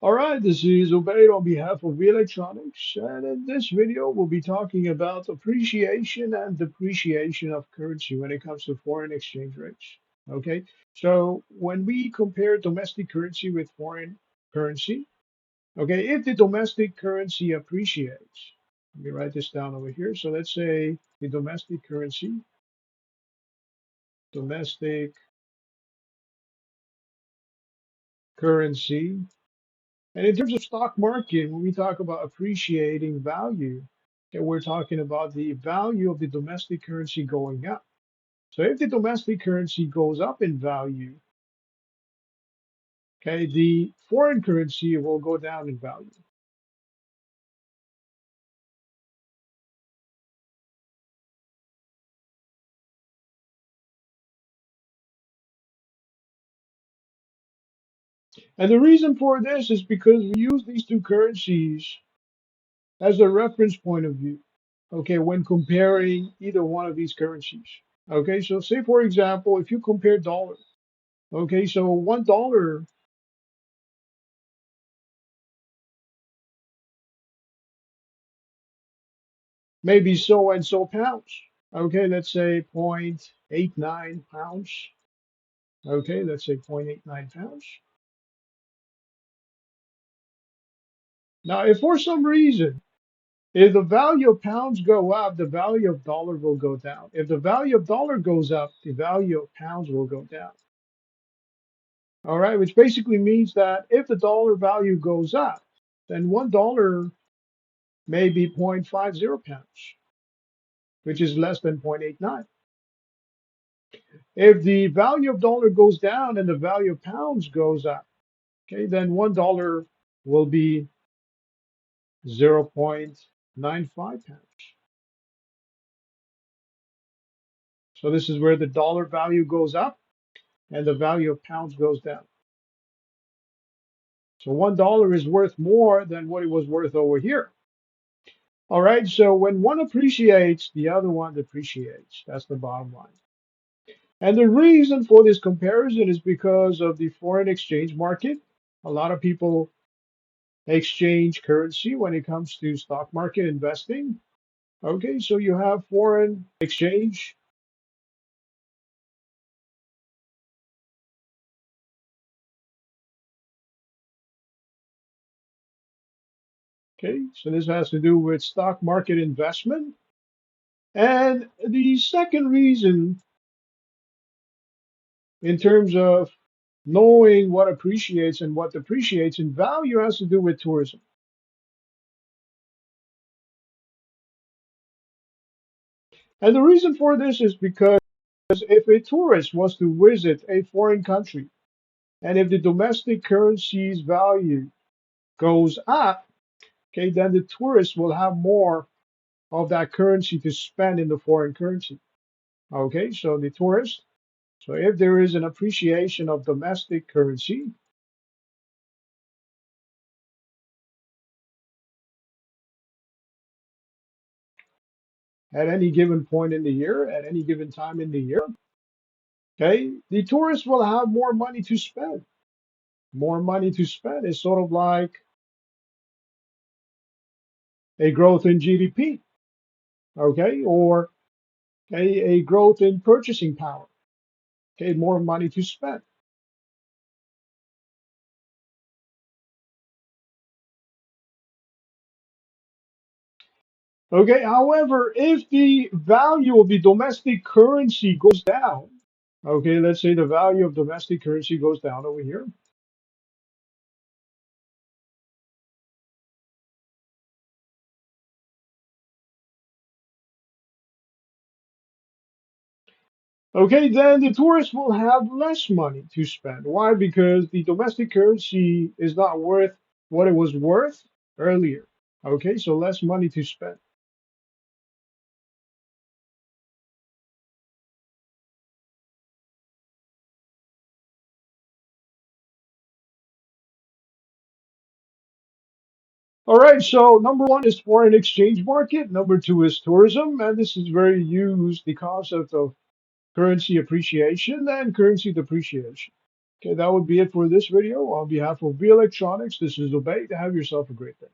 All right, this is Obeyed on behalf of Electronics, and in this video, we'll be talking about appreciation and depreciation of currency when it comes to foreign exchange rates. Okay, so when we compare domestic currency with foreign currency, okay, if the domestic currency appreciates, let me write this down over here. So let's say the domestic currency. And in terms of stock market, when we talk about appreciating value, okay, we're talking about the value of the domestic currency going up. So if the domestic currency goes up in value, okay, the foreign currency will go down in value. And the reason for this is because we use these two currencies as a reference point of view, okay, when comparing either one of these currencies. Okay, so say for example, if you compare dollar, okay, so $1 maybe so and so pounds. Okay, let's say 0.89 pounds. Okay, let's say 0.89 pounds. Now, if for some reason, if the value of pounds go up, the value of dollar will go down. If the value of dollar goes up, the value of pounds will go down. All right, which basically means that if the dollar value goes up, then $1 may be 0.50 pounds, which is less than 0.89. If the value of dollar goes down and the value of pounds goes up, okay, then $1 will be 0.95 pounds. So this is where the dollar value goes up and the value of pounds goes down. So $1 is worth more than what it was worth over here. All right, so when one appreciates, the other one depreciates. That's the bottom line. And the reason for this comparison is because of the foreign exchange market. A lot of people exchange currency when it comes to stock market investing. Okay, so you have foreign exchange. Okay, so this has to do with stock market investment. And the second reason, in terms of knowing what appreciates and what depreciates in value, has to do with tourism. And the reason for this is because if a tourist was to visit a foreign country, and if the domestic currency's value goes up, okay, then the tourist will have more of that currency to spend in the foreign currency. Okay, so the tourist, so if there is an appreciation of domestic currency, at any given point in the year, at any given time in the year, okay, the tourist will have more money to spend. More money to spend is sort of like a growth in GDP, okay, or a growth in purchasing power, okay, more money to spend. Okay, however, if the value of the domestic currency goes down, okay, let's say the value of domestic currency goes down over here. Okay, then the tourist will have less money to spend. Why? Because the domestic currency is not worth what it was worth earlier. Okay, so less money to spend. All right, so number one is foreign exchange market. Number two is tourism, and this is very used the concept of currency appreciation and currency depreciation. Okay, that would be it for this video. On behalf of V Electronics, this is Obey. Have yourself a great day.